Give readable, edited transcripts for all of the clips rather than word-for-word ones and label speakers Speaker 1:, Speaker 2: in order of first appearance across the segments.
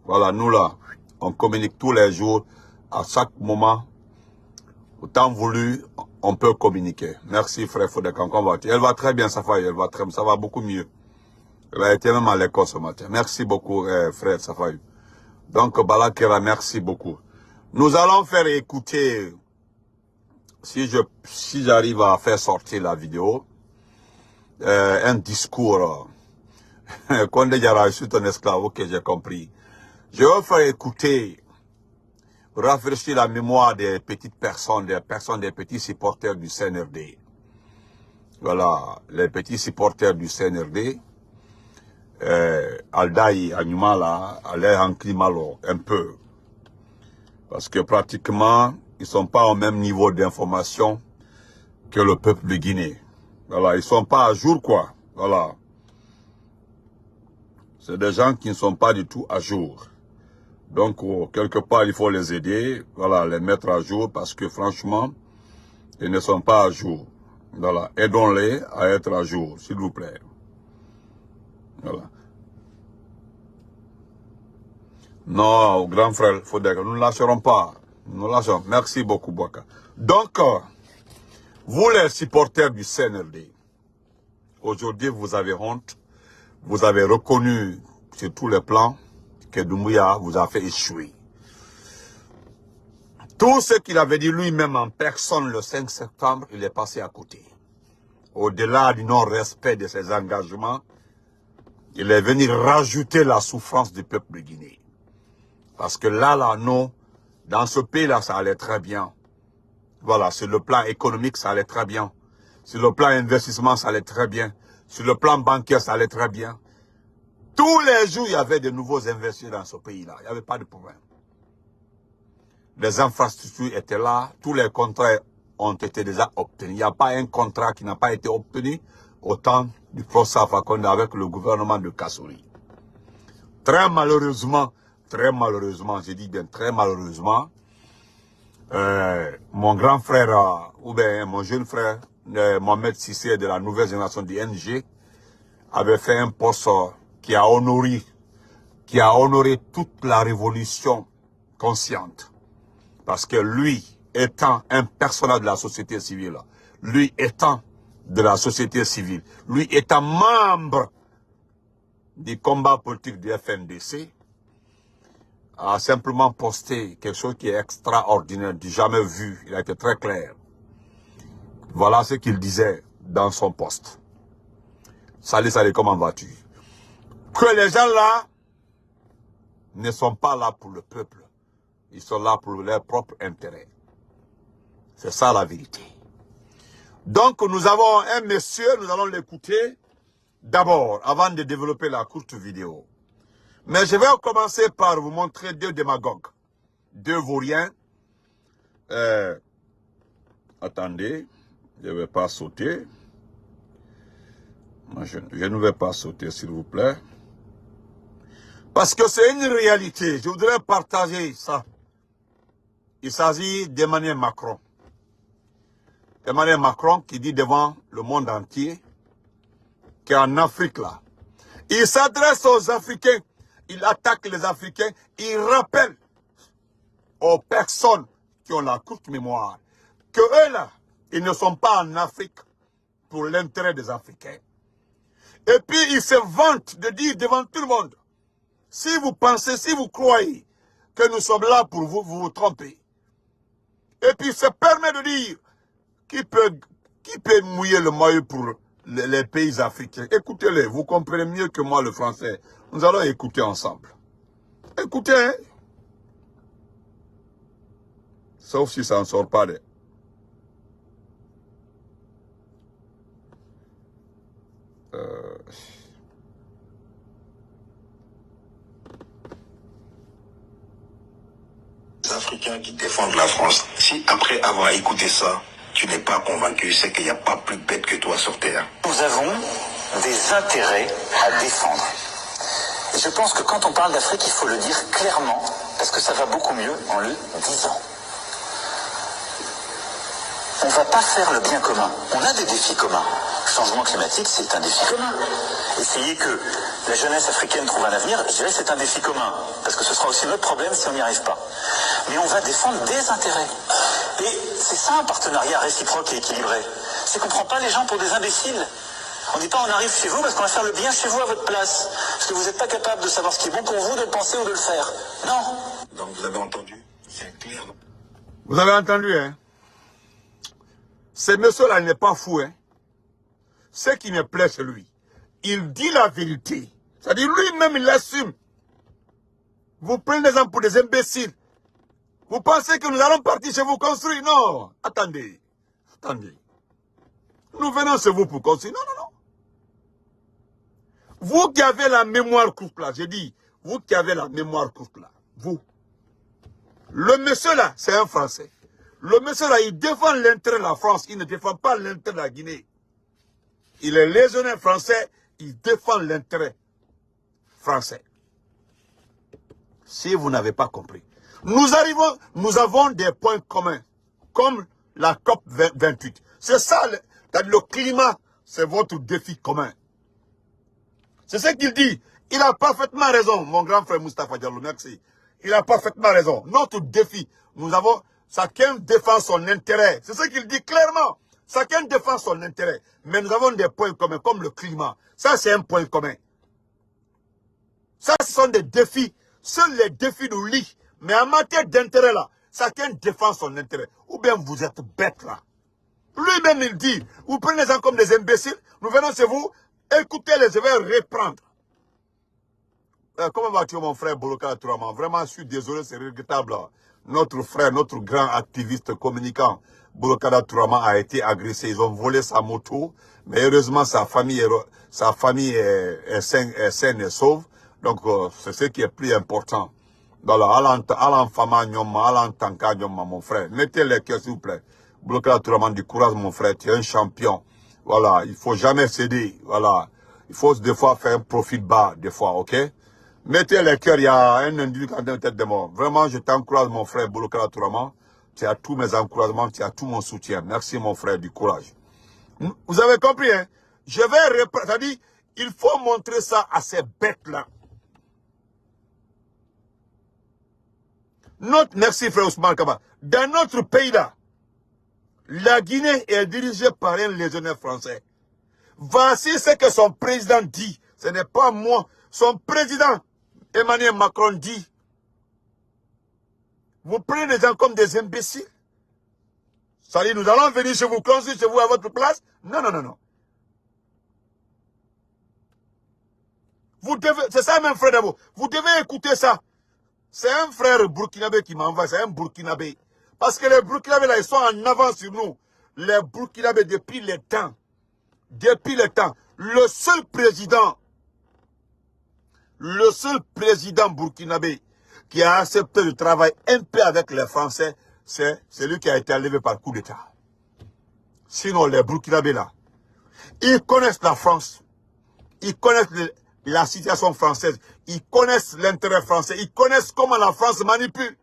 Speaker 1: Voilà, nous là, on communique tous les jours, à chaque moment, au temps voulu, on peut communiquer. Merci frère Fodeka, comment vas-tu? Elle va très bien, Safaï, elle va très bien, ça va beaucoup mieux. Elle a été même à l'école ce matin. Merci beaucoup, frère Safaï. Donc, Balakera, merci beaucoup. Nous allons faire écouter, si j'arrive à faire sortir la vidéo, un discours. Quand déjà je suis un esclave, ok, j'ai compris. Je vais faire écouter, rafraîchir la mémoire des petites personnes, des petits supporters du CNRD. Voilà, les petits supporters du CNRD. Aldaï, Anumala, Alain Anklimalo, un peu. Parce que pratiquement, ils ne sont pas au même niveau d'information que le peuple de Guinée. Voilà, ils ne sont pas à jour, quoi. Voilà. C'est des gens qui ne sont pas du tout à jour. Donc, quelque part, il faut les aider, voilà, les mettre à jour parce que franchement, ils ne sont pas à jour. Voilà, aidons-les à être à jour, s'il vous plaît. Voilà. Non, grand frère, faut dire que nous ne lâcherons pas. Nous lâcherons. Merci beaucoup, Boaka. Donc, vous les supporters du CNRD, aujourd'hui, vous avez honte. Vous avez reconnu sur tous les plans que Doumbouya vous a fait échouer. Tout ce qu'il avait dit lui-même en personne le 5 septembre, il est passé à côté. Au-delà du non-respect de ses engagements, il est venu rajouter la souffrance du peuple de Guinée. Parce que là, non, dans ce pays-là, ça allait très bien. Voilà, sur le plan économique, ça allait très bien. Sur le plan investissement, ça allait très bien. Sur le plan bancaire, ça allait très bien. Tous les jours, il y avait de nouveaux investisseurs dans ce pays-là. Il n'y avait pas de problème. Les infrastructures étaient là. Tous les contrats ont été déjà obtenus. Il n'y a pas un contrat qui n'a pas été obtenu au temps du procès Fakonde avec le gouvernement de Kassouri. Très malheureusement, je dis bien très malheureusement, mon grand frère, ou bien mon jeune frère, Mohamed Sissé de la nouvelle génération du NG, avait fait un poste qui a honoré toute la révolution consciente. Parce que lui, étant un personnage de la société civile, lui étant de la société civile, lui étant membre du combat politique du FNDC, a simplement posté quelque chose qui est extraordinaire, du jamais vu. Il a été très clair. Voilà ce qu'il disait dans son poste. Salut, comment vas-tu? Que les gens là ne sont pas là pour le peuple. Ils sont là pour leur propre intérêt. C'est ça la vérité. Donc nous avons un monsieur, nous allons l'écouter d'abord, avant de développer la courte vidéo. Mais je vais commencer par vous montrer deux démagogues, deux vauriens. Attendez, je ne vais pas sauter. Je ne vais pas sauter, s'il vous plaît. Parce que c'est une réalité. Je voudrais partager ça. Il s'agit d'Emmanuel Macron. Emmanuel Macron qui dit devant le monde entier qu'en Afrique, là, il s'adresse aux Africains, il attaque les Africains, il rappelle aux personnes qui ont la courte mémoire que eux, là, ils ne sont pas en Afrique pour l'intérêt des Africains. Et puis, il se vante de dire devant tout le monde, si vous pensez, si vous croyez que nous sommes là pour vous, vous vous trompez. Et puis, il se permet de dire qui peut mouiller le maillot pour les pays africains. Écoutez-les, vous comprenez mieux que moi le français. Nous allons écouter ensemble. Écoutez, hein? Sauf si ça ne sort pas de...
Speaker 2: Les Africains qui défendent la France, si après avoir écouté ça, tu n'es pas convaincu, c'est qu'il n'y a pas plus bête que toi sur Terre.
Speaker 3: Nous avons des intérêts à défendre. Et je pense que quand on parle d'Afrique, il faut le dire clairement, parce que ça va beaucoup mieux en le disant. On ne va pas faire le bien commun. On a des défis communs. changement climatique, c'est un défi commun. Essayer que la jeunesse africaine trouve un avenir, je dirais que c'est un défi commun. Parce que ce sera aussi notre problème si on n'y arrive pas. Mais on va défendre des intérêts. Et c'est ça un partenariat réciproque et équilibré. C'est qu'on ne prend pas les gens pour des imbéciles. On ne dit pas on arrive chez vous parce qu'on va faire le bien chez vous à votre place. Parce que vous n'êtes pas capable de savoir ce qui est bon pour vous, de le penser ou de le faire. Non.
Speaker 2: Donc vous avez entendu, c'est clair.
Speaker 1: Vous avez entendu, hein? Ce monsieur-là n'est pas fou, hein? Ce qui me plaît chez lui, il dit la vérité. C'est-à-dire lui-même, il l'assume. Vous prenez les gens pour des imbéciles. Vous pensez que nous allons partir chez vous construire? Non. Attendez. Attendez. Nous venons chez vous pour construire. Non, non, non. Vous qui avez la mémoire courte là, j'ai dit, vous qui avez la mémoire courte là, vous. Le monsieur là, c'est un Français. Le monsieur là, il défend l'intérêt de la France, il ne défend pas l'intérêt de la Guinée. Il est légionnaire français, il défend l'intérêt français. Si vous n'avez pas compris. Nous avons des points communs, comme la COP 28. C'est ça, le climat, c'est votre défi commun. C'est ce qu'il dit. Il a parfaitement raison, mon grand frère Moustapha Diallo, merci. Il a parfaitement raison. Notre défi, nous avons, chacun défend son intérêt. C'est ce qu'il dit clairement. Chacun défend son intérêt. Mais nous avons des points communs, comme le climat. Ça, c'est un point commun. Ça, ce sont des défis. Seuls les défis nous lient. Mais en matière d'intérêt, là, chacun défend son intérêt. Ou bien vous êtes bêtes, là. Lui-même, il dit, vous prenez les gens comme des imbéciles, nous venons chez vous, écoutez-les, je vais reprendre. Comment vas-tu, mon frère Boubacar Tourama? Vraiment, je suis désolé, c'est regrettable. Là. Notre frère, notre grand activiste communicant, Boubacar Tourama, a été agressé. Ils ont volé sa moto, mais heureusement, sa famille est saine et sauve. Donc, c'est ce qui est plus important. Voilà, Alan Fama Nyoma, Alan Tanka Nyoma, mon frère. Mettez les cœurs, s'il vous plaît. Boubacar Tourama, du courage, mon frère. Tu es un champion. Voilà, il faut jamais céder. Voilà, il faut des fois faire un profil bas, des fois, ok? Mettez les cœurs, il y a un individu qui a une tête de mort. Vraiment, je t'encourage, mon frère Boubacar Tourama. Tu as tous mes encouragements, tu as tout mon soutien. Merci, mon frère, du courage. Vous avez compris, hein? Je vais reprendre, c'est-à-dire, il faut montrer ça à ces bêtes-là. Merci, frère Ousmane Kaba. Dans notre pays-là, la Guinée est dirigée par un légionnaire français. Voici ce que son président dit. Ce n'est pas moi. Son président, Emmanuel Macron, dit. Vous prenez les gens comme des imbéciles. Ça dit, nous allons venir chez vous, construire chez vous à votre place. Non, non, non, non. Vous devez, c'est ça même, frère d'abord. Vous devez écouter ça. C'est un frère burkinabé qui m'envoie, c'est un burkinabé. Parce que les burkinabés là, ils sont en avance sur nous. Les burkinabés, depuis le temps, le seul président burkinabé qui a accepté de travailler un peu avec les Français, c'est celui qui a été enlevé par coup d'État. Sinon, les burkinabés là, ils connaissent la France, ils connaissent la situation française, ils connaissent l'intérêt français, ils connaissent comment la France manipule.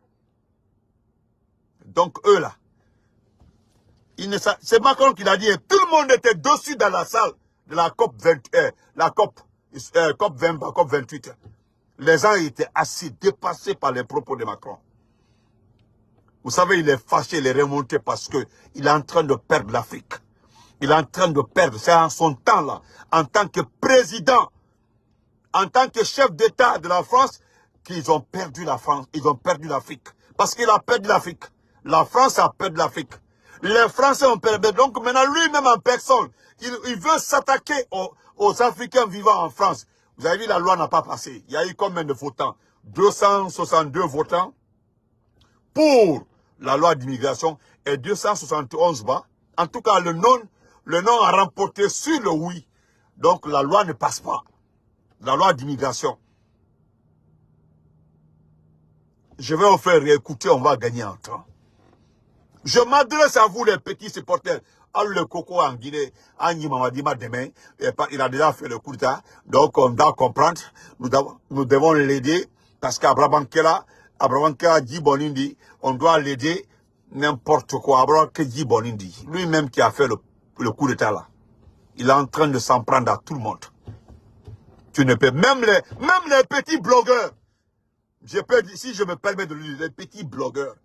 Speaker 1: Donc eux là, c'est Macron qui l'a dit, tout le monde était dessus dans la salle de la COP 28. Les gens étaient assis, dépassés par les propos de Macron. Vous savez, il est fâché, il est remonté parce qu'il est en train de perdre l'Afrique. Il est en train de perdre, c'est en son temps là, en tant que président, en tant que chef d'État de la France, qu'ils ont perdu la France, ils ont perdu l'Afrique. Parce qu'il a perdu l'Afrique. La France a perdu l'Afrique. Les Français ont perdu. Donc maintenant, lui-même en personne, il veut s'attaquer aux Africains vivant en France. Vous avez vu, la loi n'a pas passé. Il y a eu combien de votants? 262 votants pour la loi d'immigration et 271 bas. En tout cas, le non a remporté sur le oui. Donc la loi ne passe pas. La loi d'immigration. Je vais vous faire réécouter, on va gagner en temps. Je m'adresse à vous les petits supporters. Le Coco en Guinée, Annie Mamadima demain, il a déjà fait le coup d'État. Donc on doit comprendre, nous devons l'aider parce qu'Abrabankela dit Bonindi, on doit l'aider n'importe quoi. Abrabankela dit Bonindi, lui-même qui a fait le coup d'État là. il est en train de s'en prendre à tout le monde. Tu ne peux, même les petits blogueurs, je peux dire, si je me permets de le dire, les petits blogueurs,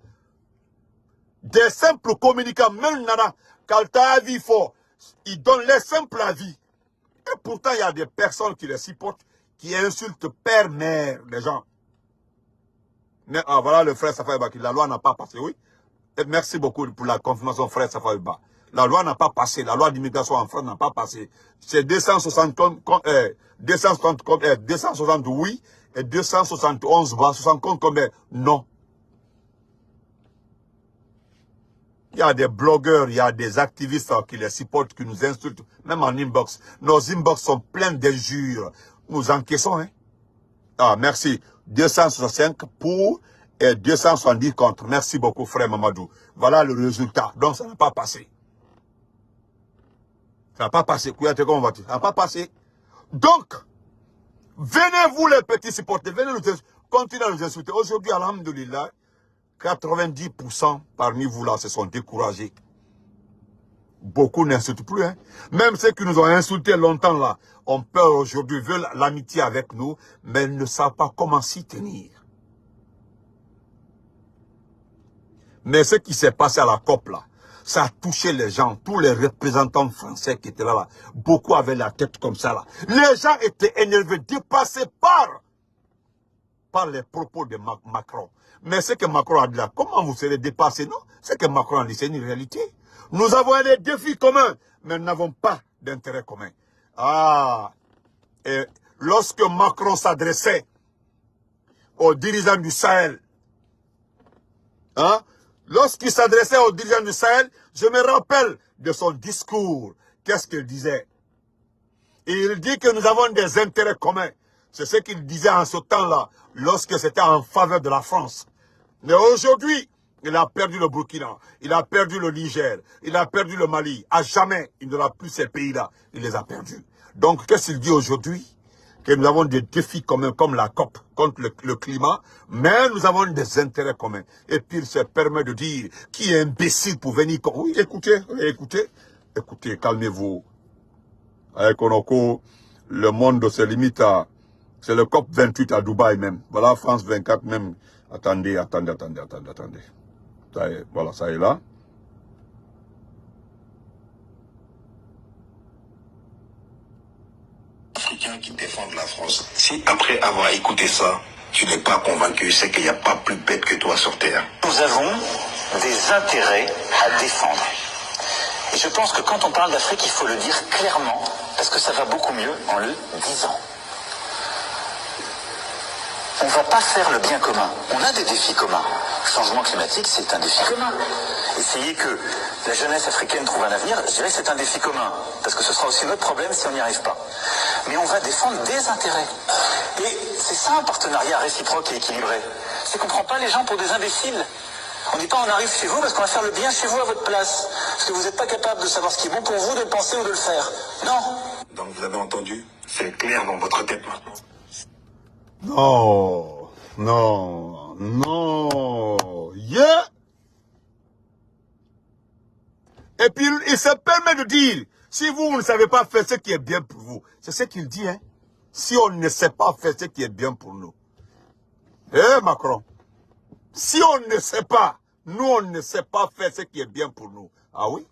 Speaker 1: des simples communicants, même Nana, quand tu as avis fort, ils donnent les simples avis. Et pourtant, il y a des personnes qui les supportent, qui insultent père, mère, les gens. Mais, ah, voilà le frère Safa Ba, la loi n'a pas passé, oui. Et merci beaucoup pour la confirmation, frère Safa Ba. La loi n'a pas passé, la loi d'immigration en France n'a pas passé. C'est 260 oui et 271 60 combien? Non. Il y a des blogueurs, il y a des activistes qui les supportent, qui nous insultent, même en inbox. Nos inbox sont pleins d'injures. Nous encaissons, hein. Ah, merci. 265 pour et 270 contre. Merci beaucoup, frère Mamadou. Voilà le résultat. Donc, ça n'a pas passé. Ça n'a pas passé. Comment va-t-il? Ça n'a pas passé. Donc, venez vous les petits supporters, venez nous continuer à nous insulter. Aujourd'hui, alhamdoulilah, 90% parmi vous là se sont découragés. Beaucoup n'insultent plus. Hein. Même ceux qui nous ont insultés longtemps là, ont peur aujourd'hui, veulent l'amitié avec nous, mais ils ne savent pas comment s'y tenir. Mais ce qui s'est passé à la COP là, ça a touché les gens, tous les représentants français qui étaient là. Beaucoup avaient la tête comme ça là. Les gens étaient énervés, dépassés par les propos de Macron. Mais ce que Macron a dit là, comment vous serez dépassés? Non, ce que Macron a dit, c'est une réalité. Nous avons des défis communs, mais nous n'avons pas d'intérêt commun. Ah, et lorsque Macron s'adressait aux dirigeants du Sahel, hein, lorsqu'il s'adressait aux dirigeants du Sahel, je me rappelle de son discours. Qu'est-ce qu'il disait? Il dit que nous avons des intérêts communs. C'est ce qu'il disait en ce temps-là, lorsque c'était en faveur de la France. Mais aujourd'hui, il a perdu le Burkina, il a perdu le Niger, il a perdu le Mali. À jamais, il n'aura plus ces pays-là. Il les a perdus. Donc, qu'est-ce qu'il dit aujourd'hui? Que nous avons des défis communs comme la COP contre le climat, mais nous avons des intérêts communs. Et puis, il se permet de dire qui est imbécile pour venir... Oui, écoutez, calmez-vous. Avec Onoko, le monde se limite à... C'est le COP 28 à Dubaï même. Voilà, France 24 même. Attendez. Ça y est, voilà, ça est là.
Speaker 2: Africains qui défendent la France. Si après avoir écouté ça, tu n'es pas convaincu, c'est qu'il n'y a pas plus bête que toi sur Terre.
Speaker 3: Nous avons des intérêts à défendre. Et je pense que quand on parle d'Afrique, il faut le dire clairement, parce que ça va beaucoup mieux en le disant. On ne va pas faire le bien commun. On a des défis communs. Le changement climatique, c'est un défi commun. Essayer que la jeunesse africaine trouve un avenir, je dirais que c'est un défi commun. Parce que ce sera aussi notre problème si on n'y arrive pas. Mais on va défendre des intérêts. Et c'est ça un partenariat réciproque et équilibré. C'est qu'on ne prend pas les gens pour des imbéciles. On dit pas on arrive chez vous parce qu'on va faire le bien chez vous à votre place. Parce que vous n'êtes pas capable de savoir ce qui est bon pour vous, de le penser ou de le faire. Non.
Speaker 2: Donc vous avez entendu? C'est clair dans votre tête maintenant.
Speaker 1: Non. Yeah. Et puis, il se permet de dire, si vous ne savez pas faire ce qui est bien pour vous, c'est ce qu'il dit, hein. Si on ne sait pas faire ce qui est bien pour nous. Macron, si on ne sait pas, nous on ne sait pas faire ce qui est bien pour nous. Ah oui?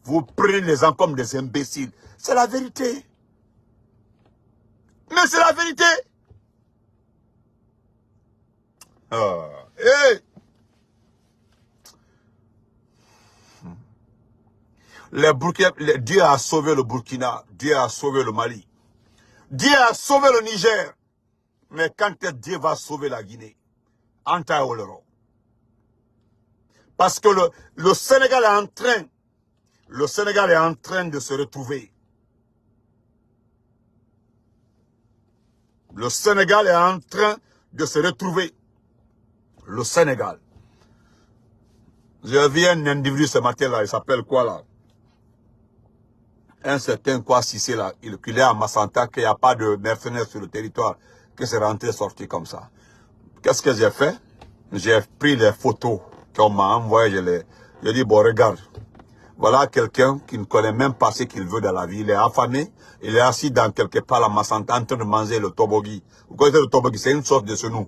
Speaker 1: Vous prenez les gens comme des imbéciles. C'est la vérité. Mais c'est la vérité. Dieu a sauvé le Burkina, Dieu a sauvé le Mali, Dieu a sauvé le Niger. Mais quand Dieu va sauver la Guinée, parce que le Sénégal est en train de se retrouver. Le Sénégal est en train de se retrouver. Le Sénégal. J'ai vu un individu ce matin là, il s'appelle quoi là? Un certain quoi Cissé là, il est à Massanta, qu'il n'y a pas de mercenaires sur le territoire, que c'est rentré sorti comme ça. Qu'est-ce que j'ai fait? J'ai pris les photos qu'on m'a envoyées, j'ai dit bon regarde, Voilà quelqu'un qui ne connaît même pas ce qu'il veut dans la vie. Il est affamé. Il est assis dans quelque part à Massanta en train de manger le tobogi. Vous connaissez le tobogi? C'est une sorte de senou.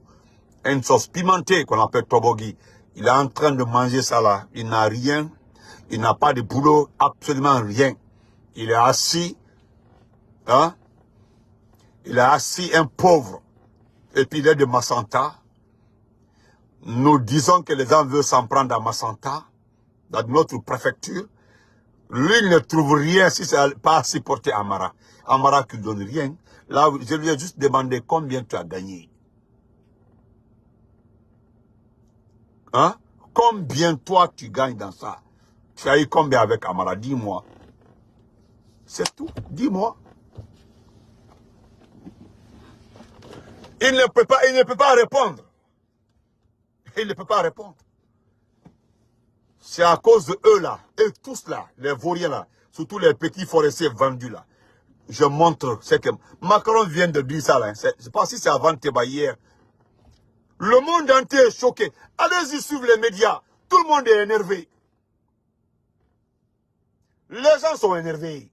Speaker 1: Une sauce pimentée qu'on appelle tobogi. Il est en train de manger ça là. Il n'a rien. Il n'a pas de boulot. Absolument rien. Il est assis. Hein? Il est assis, un pauvre. Et puis il est de Massanta. Nous disons que les gens veulent s'en prendre à Massanta, dans notre préfecture. Lui, il ne trouve rien si c'est pas supporter Amara. Amara qui ne donne rien. Là, je lui ai juste demandé combien tu as gagné. Hein? Combien toi tu gagnes dans ça? Tu as eu combien avec Amara? Dis-moi. C'est tout. Dis-moi. Il ne peut pas répondre. Il ne peut pas répondre. C'est à cause de eux là, et tous là, les vauriens là, surtout les petits forestiers vendus là. Je montre ce que Macron vient de dire ça là. Je ne sais pas si c'est avant Teba hier. Le monde entier est choqué. Allez-y suivre les médias. Tout le monde est énervé. Les gens sont énervés.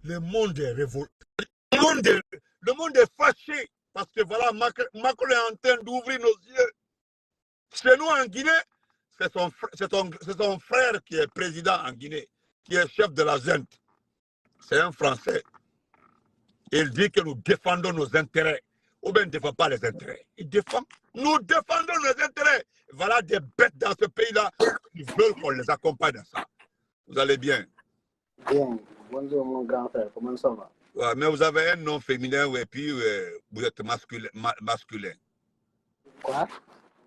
Speaker 1: Le monde est révolté. Le monde est fâché. Parce que voilà, Macron est en train d'ouvrir nos yeux. Chez nous en Guinée, c'est son frère qui est président en Guinée, qui est chef de la ZENT. C'est un Français. Il dit que nous défendons nos intérêts. Ou bien il ne défend pas les intérêts. Il défend. Nous défendons nos intérêts. Voilà des bêtes dans ce pays-là qui veulent qu'on les accompagne dans ça. Vous allez bien?
Speaker 4: Bien. Bonjour mon grand frère, comment ça va?
Speaker 1: Ouais, mais vous avez un nom féminin et puis vous êtes masculin.
Speaker 4: Quoi?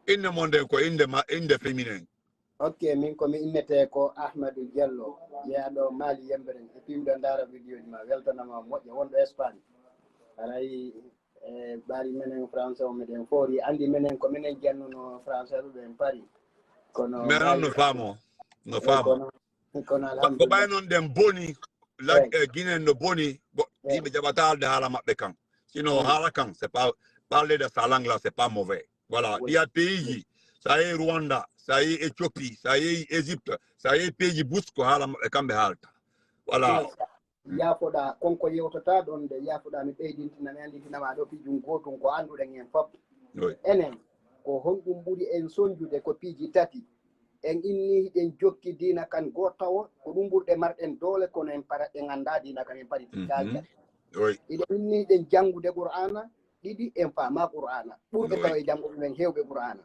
Speaker 1: Il ne monde quoi? Il ne féminin.
Speaker 4: Ok, min ko mi innete ko Ahmadou Diallo jeeyaɗo Mali yemberen e piwɗo ndaara vidéo ji ma weltanama moƴƴa wonɗo Espagne aray ɓaari menen français o meɗen foori andi menen ko minen jannuno français ɗo ɓen pari kono
Speaker 1: mais non no famo
Speaker 4: kono
Speaker 1: parce que ɓay noon ɗen boni Guinée no boni yimɓe jaɓata haalde haala maɓɓe kan sinon haala kan c'est pas parler de sa langue là c'est pas mauvais voilà il y a pays ça y est Rwanda ça y est Éthiopie ça y est Égypte ça y est pays busko haala maɓɓe kamɓe haalta voilà
Speaker 4: yaafoɗa konko yewtata ɗon nde yaafoɗa mi ɓeydintina mi andintinama ɗo pijum gotum ko annduɗen en fof enen ko honɗum ɓuri en sonjude ko piiji tati en inni hiɗen jokki diina kan gotawo ko ɗum ɓurɗe marɗen doole kono en para ɗe ganda diina kan en pari tigaja iɗen inni hiɗen janngude qur'ana ɗiɗi en faama qur'ana ɓurɓe taw e jannguɓe men hewɓe qur'ana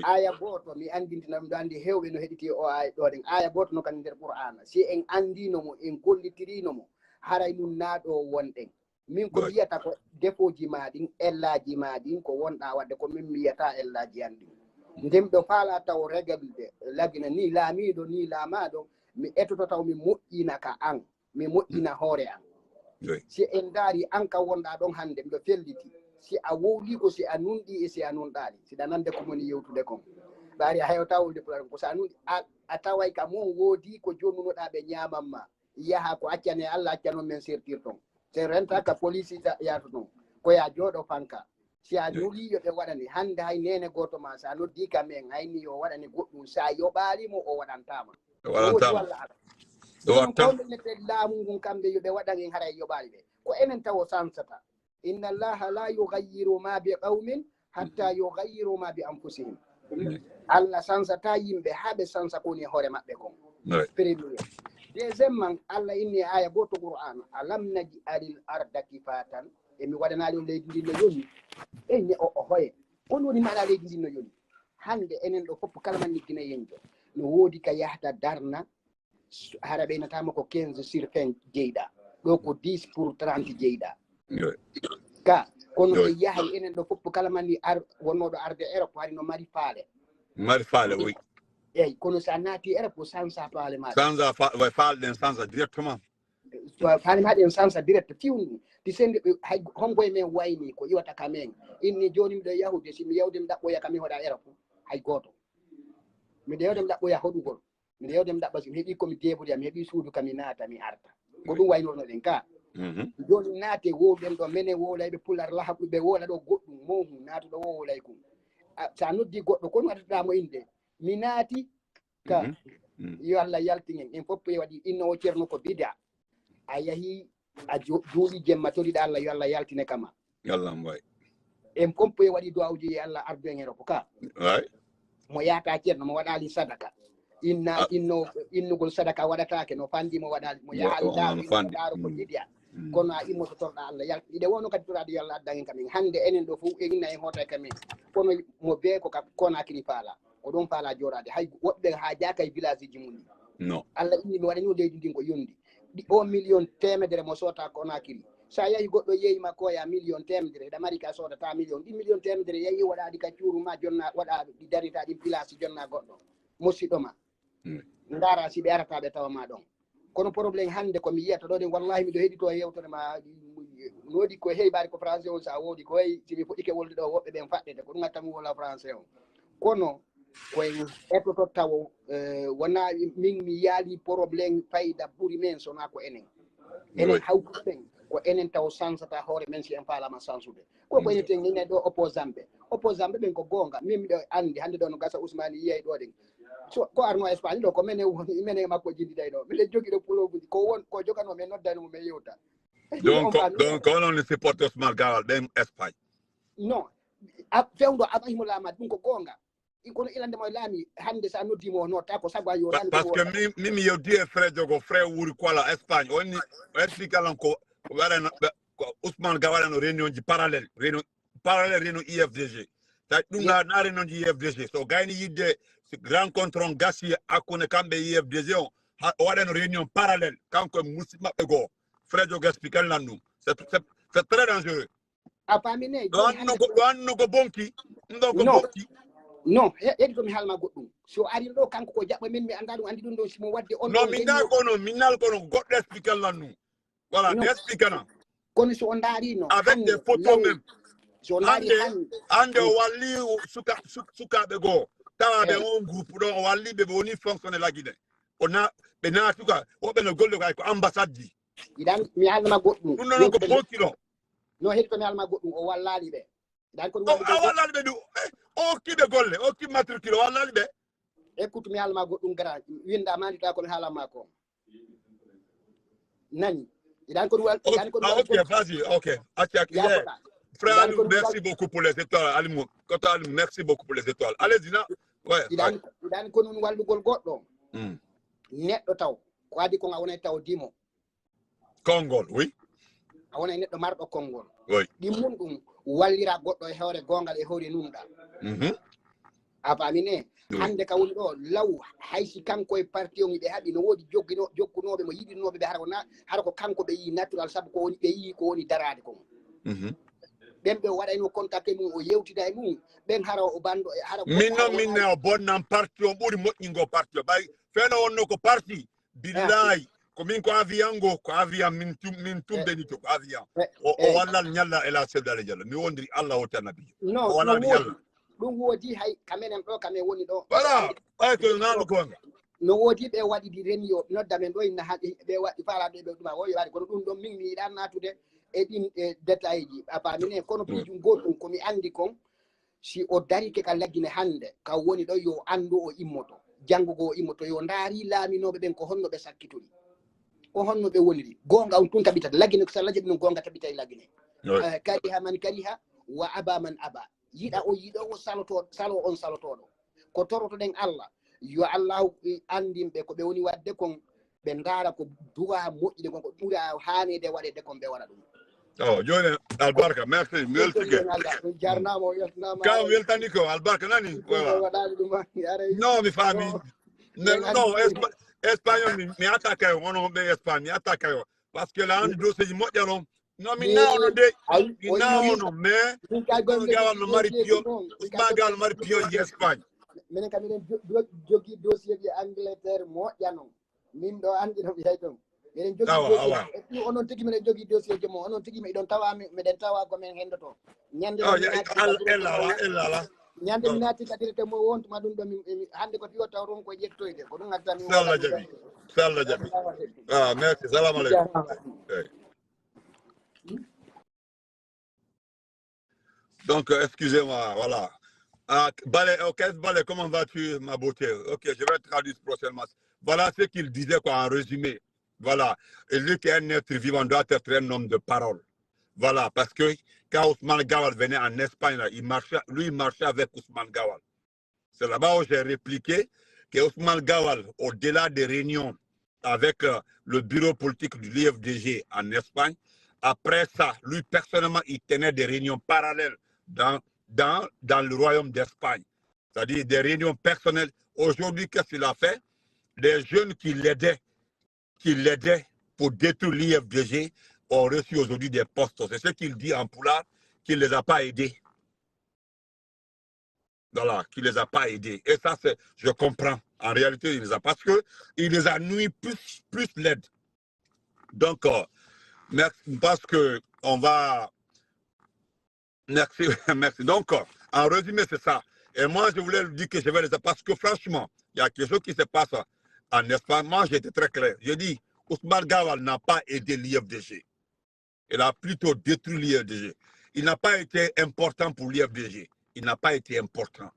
Speaker 4: aya goto mi andintina ɗum ɗo andi hewɓe no heɗiti o aya ɗoɗen aya goto no kan nder qur'ana si en andinomo en gollitirinomo haray nun naaɗo wonɗen min ko wiyata ko defoji ma ɗin ellaji ma ɗin ko wonɗa wadde ko min mi wiyata ellaji an ɗin ndem ɗo faala taw regalde lagina ni laamiɗo ni laamaɗo mi etoto taw mi moƴƴina ka an mi moƴƴina hoore an si en daari an ka wonɗa ɗon hannde mbiɗo felliti si a wowli ko si a nunɗi e si a nunɗaali siɗa nande ko moni yewtude kon ɓaari a hewta wolde pulaɗum ko so a nunɗi a taway ka mon woodi ko jonnunoɗa ɓe ñamanma yaha ko accane Allah accanon men sertir ton se renta ka police yaatu ton ko ya jooɗo fanka si a nuli yo ɓe waɗani hannde hay nene goto ma sa noddi ka men hayni yo waɗani goɗɗum sa yoɓaalimo o waɗantama koɓenete laamu ngun kamɓe yoɓe waɗan en haray yoɓaali ɓe ko enen taw o sansata inna allaha la yughayyiru ma bi qawmin hatta yughayyiru ma bi anfusihim Allah sansata yimɓe haɓe sansa koni hoore maɓɓe kon premier deuxièmement Allah inni aya goto qur'an alam naji alil arda kifatan e mi waɗanali on leydi ndi no yoni ne o hoye on woni maɗa leydi ndi no yoni hande enen ɗo fof kala man niggina yenjo no woodi ka yahata darna hara ɓeynatama ko 15 sur 20 jeyɗa ɗo ko 10 pour 30 jeyɗa ka kono e yahay enen ɗo fof kala man ni wonnoɗo arde Europe hari no mari faale
Speaker 1: oui
Speaker 4: eyyi kono sa naati Europe ko sansa faale maɗa
Speaker 1: sansa faale ɗen sansa directement
Speaker 4: faale maɗa en sansa direct fiwnu ti sende hay homboye men wayni ko iwata kamen inni joni miɗo yahude si mi yawde mi ɗaɓɓoya kami hoɗa Europe hay goto miɗo yawde mi ɗaɓɓoya hoɗugol miɗo yawde mi ɗaɓɓa si mi heeɓi komi debude mi heeɓi suudu kami naata mi arta ko ɗum waynorno ɗen ka joni naate wowɗen ɗo mene wowlayɓe pular lahaɓuɓe wola ɗo goɗɗum mohu naatuɗo wowlay kum sa noddi goɗɗo kono waɗatamo inde mi naati ka yo Allah yaltingen en fof e waɗi inno o ceerno ko bida a yahi a juuli jemma toliɗa Allah yo Allah yaltine kama
Speaker 1: yalla mbay
Speaker 4: en fof e waɗi duwawji e Allah ardu en ko ka mo yaata ceerno mo waɗali sadaka innugol sadaka waɗatake no fandi mo waɗali mo yaali daaro ko jiɗiya kono a immoto torɗa Allah yalti ide wono kadi toraade yo Allah addan en kamen hande enen ɗo fof e inna en hoota kamen kono mo be ko Conakry faala ko ɗon faala joɗade hay woɓɓe ha jaka e village ji mum
Speaker 1: no
Speaker 4: Allah inni mi waɗani leydi ndin ko yondi 1 million temedere mo soota Conakry sa yahi goɗɗo yeeyima koya million temedere ɗa mari ka sodata million ɗi million temedere yeeyi waɗaɗi ka cuuruma jonna waɗa ɗi darita ɗi place jonna goɗɗo mosiɗoma ndara si ɓe arata ɓe tawa ma ɗon kono probléme hande komi yiyata ɗo de wallahi miɗo heɗito yewtere ma woodi ko heybari ko français on sa woodi ko hey simi fuɗɗike wolde ɗo woɓɓe ɓen faɗɗede ko ɗum gattami wola français o kono koye etoto taw wona min mi yaali probléme fayida ɓuuri men sona ko enen hawtuɓe ɓen ko enen taw sansata hoore men si en falama sansude koko enen ten inen ɗo opposant ɓe ɓen ko gonga min miɗo andi hande ɗo no gasa Ousmane yiyay ɗo ɗen ko arno Espagne ɗo ko mene makko jindiɗay ɗo miɗen jogui ɗo pulobuji ko won ko jogano men noddanomo men yewta
Speaker 1: donc onon ne supporte Ousmane Gawal ɓen Espagne
Speaker 4: non fewdo abahimo laamade ɗum ko gonga kono ilandemo e laami hande sa noddimo o notta ko sago a yorani
Speaker 1: parce que mimi yewdi e frère jogo frère wuri koala Espagne onni o explique alan ko waɗano Ousmane Gawal waɗano réunion ji parallèle réunion IFDG tawi ɗum na réunion ji IFDG so gayni yidde rencontre on gasi hakkunde kamɓe IFDG o waɗano réunion parallèle kanko e musidɓe maɓɓe goo frère jogo explique alan ɗum c'est très dangereux
Speaker 4: a famine
Speaker 1: ɗo anno ko bonki ɗum ɗo ko bonki
Speaker 4: non heɗi to mi haalma goɗɗum so ari ɗo kanko ko jaɓɓa min mi anda ɗum andi ɗum ɗo simo wadde on
Speaker 1: non minnal kono goɗɗo explique lan ɗum voilà explique na
Speaker 4: kono so on daarino
Speaker 1: avec des photos même
Speaker 4: so daari
Speaker 1: hande o walli sukaɓe goo tawaɓe on groupe ɗo o walliɓe ɓe woni fonctionné laguine ɓe naati ka woɓɓe no golle ko ambassade ji
Speaker 4: iɗan mi haalnama goɗɗum
Speaker 1: ɗum noon ko bonki ɗo
Speaker 4: non heɗi to mi haalma goɗɗum o wallali ɓe iɗan ko
Speaker 1: a wallali ɓe ɗum o hokkiɓe golle o hokki matricule o wallali ɓe
Speaker 4: écoute mi haalma goɗɗum gara winda mandita komi haalanma ko nani iɗan ko
Speaker 1: ok vas-y ok frère Alim, merci beaucoup pour les étoiles Alim merci beaucoup pour les étoiles allez-y na
Speaker 4: iɗan ko nun wallugol goɗɗo neɗɗo taw ko adi ko a wonay taw dimo
Speaker 1: konngol oui
Speaker 4: a wonay neɗɗo marɗo konngol
Speaker 1: oui
Speaker 4: ɗimmum ɗum wallira goɗɗo e hoore gongal e hoore numɗa a famine hande ka woni ɗo law haysi kanko e parti on ɓe haɓi no woodi jokkunoɓe mo yiɗinoɓe ɓe hara ko kanko ɓe yi natural saabu ko woni ɓe yi ko woni darade kon ɓen ɓe waɗayno contacté mum o yewtida e mum ɓen hara o bando hara
Speaker 1: minne o bonnan parti on ɓuuri moƴƴingo parti o ɓay feno wonno ko parti billahi ko min ko avion go ko avion min tumbeni to ko avion o wallal ñalla ela seddale jalla mi wondiri Allah o tanabi o wallal ñalla
Speaker 4: ɗum woodi hay kamenen ɗo kamen woni ɗo
Speaker 1: voilà ay ko ngaalu gonga
Speaker 4: no woodi ɓe waɗi di renio nodda men ɗo inna ɓe waɗi faalaɓe ɓe ɗuma woyi waɗi kono ɗum ɗon min mi yiɗan natude e ɗin détail ji a famine kono piijum goɗɗum komi andi kon si o darike ka laggine hande ka woni ɗo yo andu o immoto janngugo o immoto yo ndaari laaminoɓe ɓen ko honno ɓe sakkitori ko honno ɓe woniri gonga on tun tabitata laggine ko sa laggine ɗum gonga tabita e laggine kariha man kariha wa aba man aba yiɗa o yiɗo o salo on salotoɗo ko torotoɗen Allah yo Allah andinɓe ko ɓe woni wadde kon ɓe ndaara ko duwa moƴƴide kon ko ɓura hanede waɗede kon ɓe waɗa ɗum
Speaker 1: joni albarka merci mi weltike
Speaker 4: jarnama o weltanama
Speaker 1: ka weltani ko albarka nani voilà
Speaker 4: waɗani ɗum
Speaker 1: non mi faami non espagnol mi attaque o onon ɓe Espagne mi attaque o par ce que la andi dossier ji moƴƴano non mi nawono de mi nawono mais Gawal no mari pion Ousmane Gawal no mari pion ji Espagne
Speaker 4: minen kam minen jogui dossier ji Angleterre moƴƴano min ɗo andi ɗo ɓiyay ton minen jogui dossier et puis onon tigui minen jogui dossier jomo onon tigui miɗon tawa miɗen tawa gomen hendoto ñande
Speaker 1: ella
Speaker 4: ñande mi naati kadirete mo wontuma ɗum ɗo hande ko fiyo taw ron ko ƴettoyde ko ɗum gaddami
Speaker 1: sallah jaɓi merci salamu aleykum donc excusez-moi voilà Ah, Balé, ok, Balé, comment vas-tu, ma beauté? Ok, je vais traduire prochainement. Voilà ce qu'il disait quoi, en résumé. Voilà. Et lui qui est un être vivant doit être un homme de parole. Voilà, parce que quand Ousmane Gawal venait en Espagne, là, il marchait avec Ousmane Gawal. C'est là-bas où j'ai répliqué que Ousmane Gawal, au-delà des réunions avec le bureau politique du l'IFDG en Espagne, après ça, lui personnellement, il tenait des réunions parallèles dans le royaume d'Espagne. C'est-à-dire des réunions personnelles. Aujourd'hui, qu'est-ce qu'il a fait? Les jeunes qui l'aidaient pour détruire l'IFDG ont reçu aujourd'hui des postes. C'est ce qu'il dit en Poulard, qu'il ne les a pas aidés. Voilà, qu'il ne les a pas aidés. Et ça, je comprends. En réalité, il les a parce qu'il les a nuit plus l'aide. Donc, merci, parce que on va... Merci, merci. Donc, en résumé, c'est ça. Et moi, je voulais lui dire que je vais les aider parce que franchement, il y a quelque chose qui se passe en Espagne. Moi, j'étais très clair. J'ai dit, Ousmane Gawal n'a pas aidé l'IFDG. Il a plutôt détruit l'IFDG. Il n'a pas été important pour l'IFDG. Il n'a pas été important.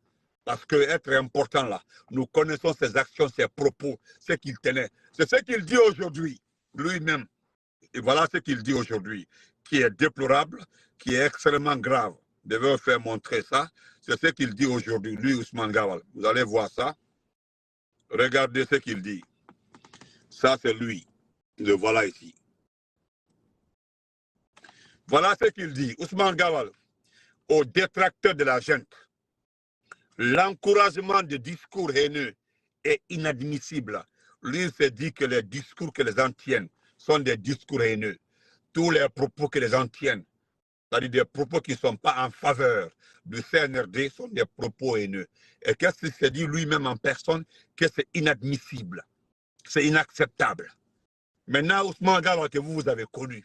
Speaker 1: Parce qu'être important là, nous connaissons ses actions, ses propos, ce qu'il tenait. C'est ce qu'il dit aujourd'hui, lui-même. Et voilà ce qu'il dit aujourd'hui, qui est déplorable, qui est extrêmement grave. Je vais vous faire montrer ça. C'est ce qu'il dit aujourd'hui, lui, Ousmane Gawal. Vous allez voir ça. Regardez ce qu'il dit. Ça, c'est lui. Le voilà ici. Voilà ce qu'il dit. Ousmane Gawal, aux détracteurs de la junte. L'encouragement de discours haineux est inadmissible. Lui se dit que les discours que les gens tiennent sont des discours haineux. Tous les propos que les gens tiennent, c'est-à-dire des propos qui ne sont pas en faveur du CNRD, sont des propos haineux. Et qu'est-ce qu'il se dit lui-même en personne? Que c'est inadmissible. C'est inacceptable. Maintenant, Ousmane Gawal que vous avez connu,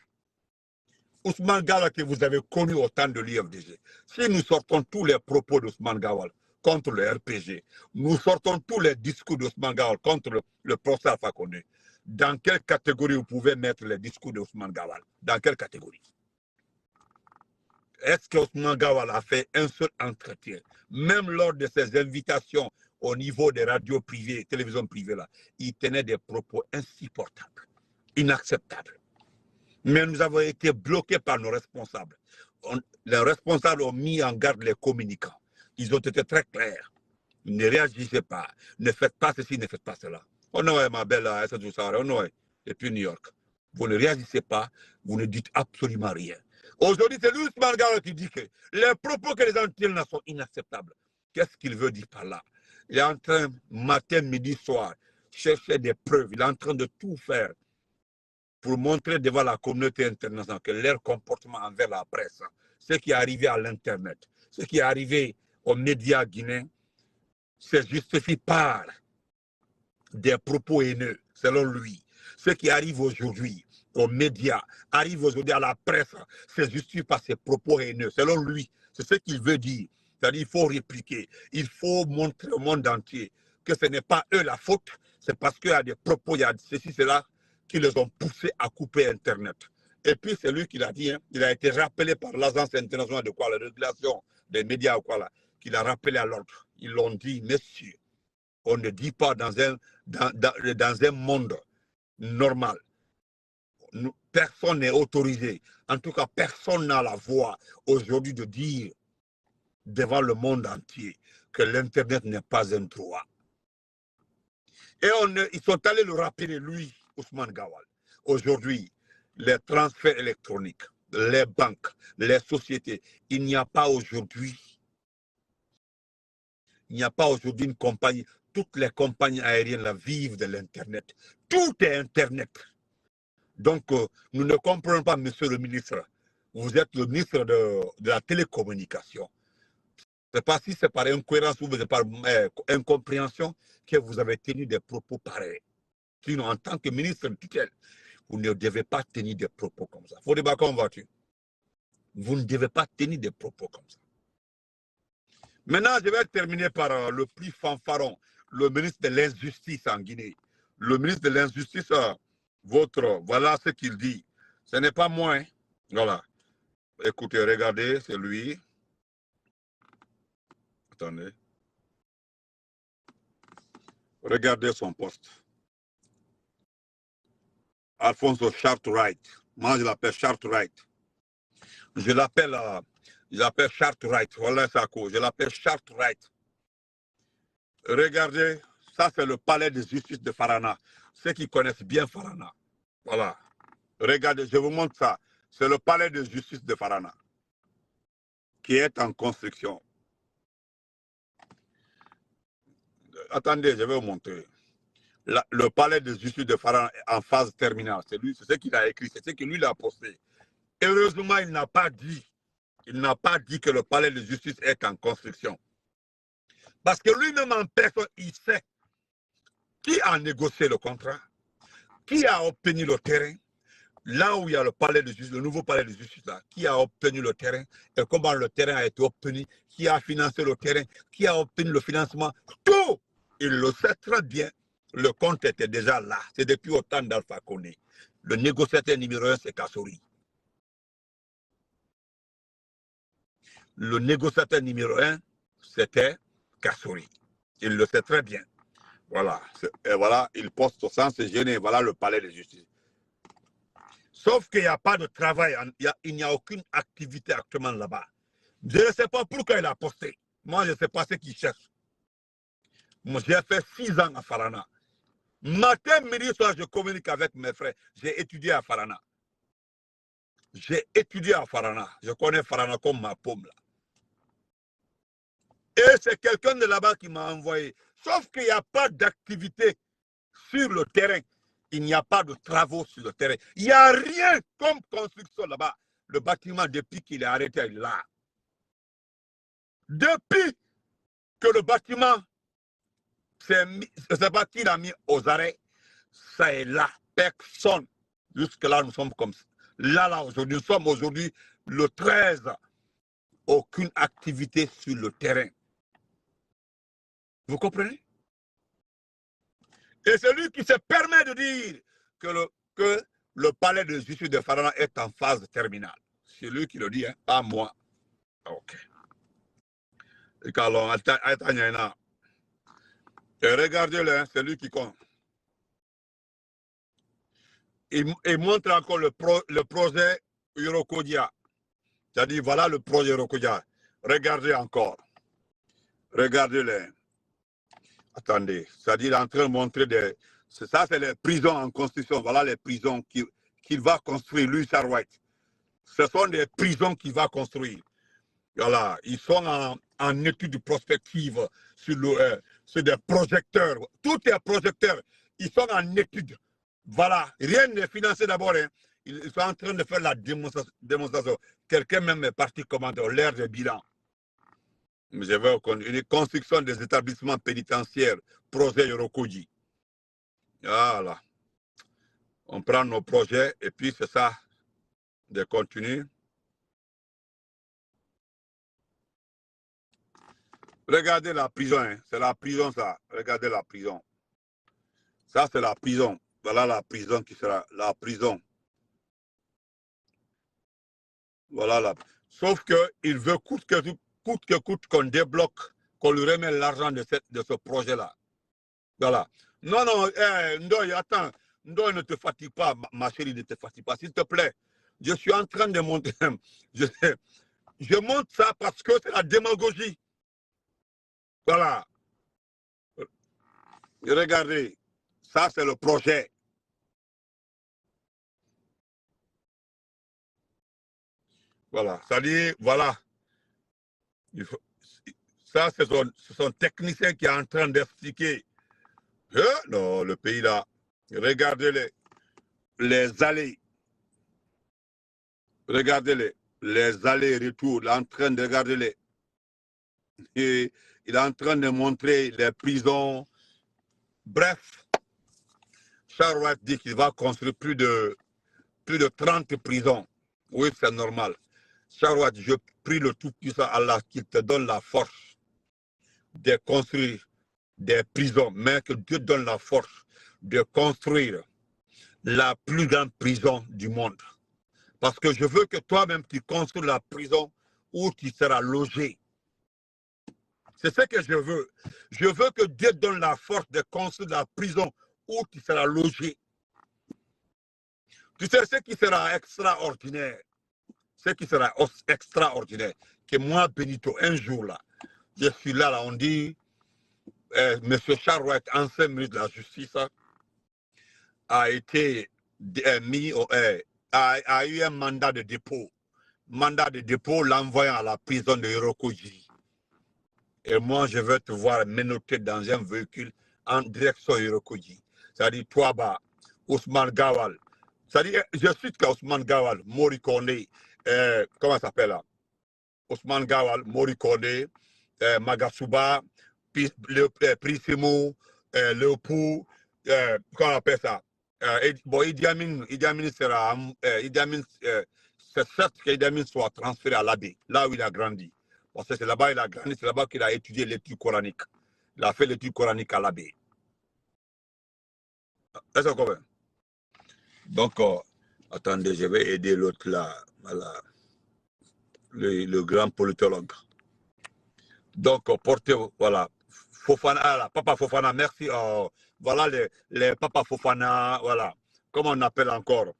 Speaker 1: Ousmane Gawal que vous avez connu au temps de l'IFDG, si nous sortons tous les propos d'Ousmane Gawal contre le RPG, nous sortons tous les discours d'Ousmane Gawal contre le procès Alpha Condé, dans quelle catégorie vous pouvez mettre les discours d'Ousmane Gawal? Dans quelle catégorie? Est-ce que Ousmane Gawal a fait un seul entretien? Même lors de ses invitations au niveau des radios privées, télévisions privées, là, il tenait des propos insupportables, inacceptables. Mais nous avons été bloqués par nos responsables. Les responsables ont mis en garde les communicants. Ils ont été très clairs. Ne réagissez pas. Ne faites pas ceci, ne faites pas cela. Oh non, ma belle, oh non, et puis New York. Vous ne réagissez pas, vous ne dites absolument rien. Aujourd'hui, c'est Ousmane Gawal qui dit que les propos que les gens tiennent sont inacceptables. Qu'est-ce qu'il veut dire par là? Il est en train, matin, midi, soir, chercher des preuves. Il est en train de tout faire pour montrer devant la communauté internationale que leur comportement envers la presse, ce qui est arrivé à l'Internet, ce qui est arrivé aux médias guinéens, se justifie par des propos haineux, selon lui. Ce qui arrive aujourd'hui aux médias, arrive aujourd'hui à la presse, se justifie par ses propos haineux, selon lui. C'est ce qu'il veut dire. C'est-à-dire qu'il faut répliquer, il faut montrer au monde entier que ce n'est pas eux la faute, c'est parce qu'il y a des propos, il y a ceci, cela, qui les ont poussés à couper Internet. Et puis c'est lui qui l'a dit, hein, il a été rappelé par l'Agence internationale de quoi, la régulation des médias ou quoi là, qu'il a rappelé à l'ordre. Ils l'ont dit, messieurs, on ne dit pas dans un monde normal. Personne n'est autorisé. En tout cas, personne n'a la voix aujourd'hui de dire devant le monde entier que l'Internet n'est pas un droit. Et ils sont allés le rappeler, lui, Ousmane Gawal. Aujourd'hui, les transferts électroniques, les banques, les sociétés, il n'y a pas aujourd'hui une compagnie, toutes les compagnies aériennes là, vivent de l'Internet. Tout est Internet. Donc, nous ne comprenons pas, monsieur le ministre. Vous êtes le ministre de la télécommunication. Je ne sais pas si c'est par incohérence ou par incompréhension que vous avez tenu des propos pareils. Sinon, en tant que ministre de tutelle, vous ne devez pas tenir des propos comme ça. Faut débattre, comment vas-tu? Vous ne devez pas tenir des propos comme ça. Maintenant, je vais terminer par le plus fanfaron, le ministre de l'injustice en Guinée. Le ministre de l'injustice, voilà ce qu'il dit. Ce n'est pas moi. Hein. Voilà. Écoutez, regardez, c'est lui. Attendez. Regardez son poste. Alfonso Chartwright. Moi, je l'appelle Chartwright. Je l'appelle Chartwright. Voilà ça. Je l'appelle Chartwright. Regardez, ça c'est le palais de justice de Farana. Ceux qui connaissent bien Farana. Voilà. Regardez, je vous montre ça. C'est le palais de justice de Farana qui est en construction. Attendez, je vais vous montrer. Le palais de justice de Farana est en phase terminale. C'est ce qu'il a écrit, c'est ce que lui a posté. Heureusement, il n'a pas dit que le palais de justice est en construction. Parce que lui-même en personne, il sait qui a négocié le contrat, qui a obtenu le terrain, là où il y a le palais de justice, le nouveau palais de justice, là, qui a obtenu le terrain et comment le terrain a été obtenu, qui a financé le terrain, qui a obtenu le financement, tout, il le sait très bien. Le compte était déjà là. C'est depuis au temps d'Alpha Condé. Le négociateur numéro 1, c'est Kassori. Le négociateur numéro 1, c'était Kassori. Il le sait très bien. Voilà. Et voilà, il poste sans se gêner. Voilà le palais de justice. Sauf qu'il n'y a pas de travail. Il n'y a aucune activité actuellement là-bas. Je ne sais pas pourquoi il a posté. Moi, je ne sais pas ce qu'il cherche. Moi, j'ai fait 6 ans à Farana. Matin, midi, soir, je communique avec mes frères. J'ai étudié à Farana. Je connais Farana comme ma paume là. Et c'est quelqu'un de là-bas qui m'a envoyé. Sauf qu'il n'y a pas d'activité sur le terrain. Il n'y a pas de travaux sur le terrain. Il n'y a rien comme construction là-bas. Le bâtiment, depuis qu'il est arrêté, il est là. Depuis que le bâtiment, je ne sais pas qui l'a mis aux arrêts, ça est là. Personne. Jusque-là, nous sommes comme ça. Là, aujourd'hui, nous sommes aujourd'hui le 13. Aucune activité sur le terrain. Vous comprenez? Et celui qui se permet de dire que le palais de justice de Farana est en phase terminale. C'est lui qui le dit, hein, pas moi. Ok. Et regardez-le, hein, c'est lui qui compte. Il montre encore le projet Yorokodia. C'est-à-dire, voilà le projet Yorokodia. Regardez encore. Regardez-le. Attendez, c'est-à-dire, il est en train de montrer des... Ça, c'est les prisons en construction. Voilà les prisons qu'il va construire, lui, Chartwright. Ce sont des prisons qu'il va construire. Voilà, ils sont en étude prospective sur des projecteurs. Tout est projecteur. Ils sont en étude. Voilà, rien n'est financé d'abord. Hein. Ils sont en train de faire la démonstration. Quelqu'un même est parti commander l'air de bilan. Je veux une construction des établissements pénitentiaires, projet Yorokoji. Voilà. On prend nos projets et puis c'est ça, de continuer. Regardez la prison, hein. C'est la prison ça. Regardez la prison. Ça c'est la prison. Voilà la prison qui sera la prison. Voilà la. Sauf qu'il veut coûte que coûte qu'on débloque, qu'on lui remet l'argent de ce projet-là. Voilà. Non, Ndoye, attends. Ndoye, ne te fatigue pas, ma chérie, ne te fatigue pas. S'il te plaît, je suis en train de monter. Je monte ça parce que c'est la démagogie. Voilà. Regardez, ça c'est le projet. Voilà, ça dit, voilà. Ça, c'est son technicien qui est en train d'expliquer. Non, le pays là, regardez les allées. Regardez les allées-retours, il est en train de regarder les. Et il est en train de montrer les prisons. Bref, Chartwright dit qu'il va construire plus de 30 prisons. Oui, c'est normal. Chartwright, je prie le Tout-Puissant Allah qu'il te donne la force de construire des prisons, mais que Dieu donne la force de construire la plus grande prison du monde. Parce que je veux que toi-même tu construis la prison où tu seras logé. C'est ce que je veux. Je veux que Dieu donne la force de construire la prison où tu seras logé. Tu sais ce qui sera extraordinaire. Ce qui sera extraordinaire. Que moi, Benito, un jour là, je suis là, on dit, M. Charouet, ancien ministre de la Justice, a été mis, a eu un mandat de dépôt. Mandat de dépôt l'envoyant à la prison de Yorokoji. Et moi, je veux te voir menotté dans un véhicule en direction Yorokoji. C'est-à-dire, toi, bah, Ousmane Gawal. C'est-à-dire, je suis qu'Ousmane Gawal, Morikone, comment ça s'appelle là? Ousmane Gawal, Morikone, Magasuba, Prissimo, Leopou, comment on appelle ça? Bon, Idi Amin sera, c'est certes qu'Idi Amin soit transféré à l'Abbé, là où il a grandi. Parce que c'est là-bas qu'il a grandi, c'est là-bas qu'il a étudié l'étude coranique. Il a fait l'étude coranique à l'Abbé. Est-ce que vous comprenez? Donc, attendez, je vais aider l'autre là, voilà, le grand politologue. Donc, portez, voilà, Fofana, là, Papa Fofana, merci. Voilà les Papa Fofana, voilà, comment on appelle encore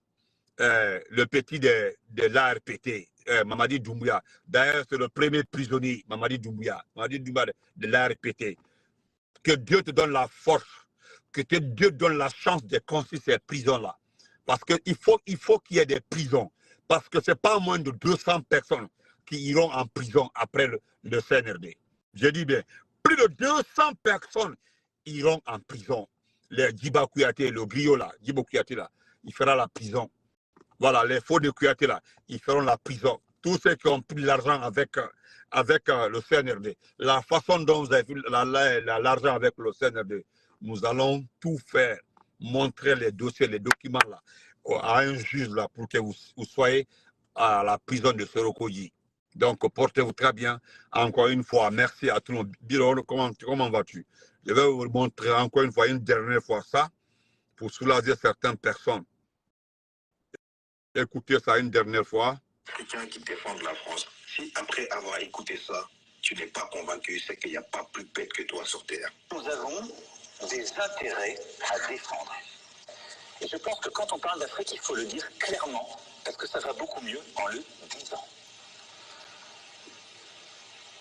Speaker 1: le petit de l'ARPT, Mamadi Doumbouya. D'ailleurs, c'est le premier prisonnier, Mamadi Doumbouya de l'ARPT. Que Dieu te donne la force, que Dieu te donne la chance de construire ces prisons-là. Parce qu'il faut qu'il y ait des prisons. Parce que ce n'est pas moins de 200 personnes qui iront en prison après le CNRD. Je dis bien, plus de 200 personnes iront en prison. Les Djiba Kouyaté, le griot là, Djiba Kouyaté là, il fera la prison. Voilà, les faux de Kouyaté là, ils feront la prison. Tous ceux qui ont pris l'argent avec le CNRD, la façon dont vous avez vu l'argent avec le CNRD, nous allons tout faire, montrer les dossiers, les documents là, à un juge là, pour que vous soyez à la prison de Sorokoji. Donc, portez-vous très bien. Encore une fois, merci à tout le monde. Biro, comment vas-tu? Je vais vous montrer encore une fois, une dernière fois ça, pour soulager certaines personnes. Écoutez ça une dernière fois.
Speaker 2: Quelqu'un qui défend la France, si après avoir écouté ça, tu n'es pas convaincu, c'est qu'il n'y a pas plus bête que toi sur Terre.
Speaker 3: Nous avons des intérêts à défendre. Et je pense que quand on parle d'Afrique, il faut le dire clairement, parce que ça va beaucoup mieux en le disant.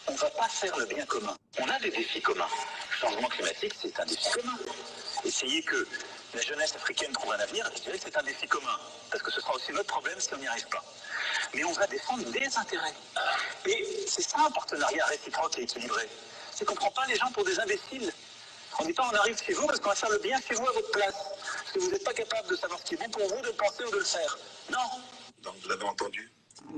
Speaker 3: On ne va pas faire le bien commun. On a des défis communs. Le changement climatique, c'est un défi commun. Essayer que la jeunesse africaine trouve un avenir, je dirais que c'est un défi commun. Parce que ce sera aussi notre problème si on n'y arrive pas. Mais on va défendre des intérêts. Et c'est ça un partenariat réciproque et équilibré. C'est qu'on ne prend pas les gens pour des imbéciles. On ne dit pas on arrive chez vous parce qu'on va faire le bien chez vous à votre place. Parce que vous n'êtes pas capable de savoir ce qui est bon pour vous, de le penser ou de le faire. Non.
Speaker 2: Donc vous l'avez entendu,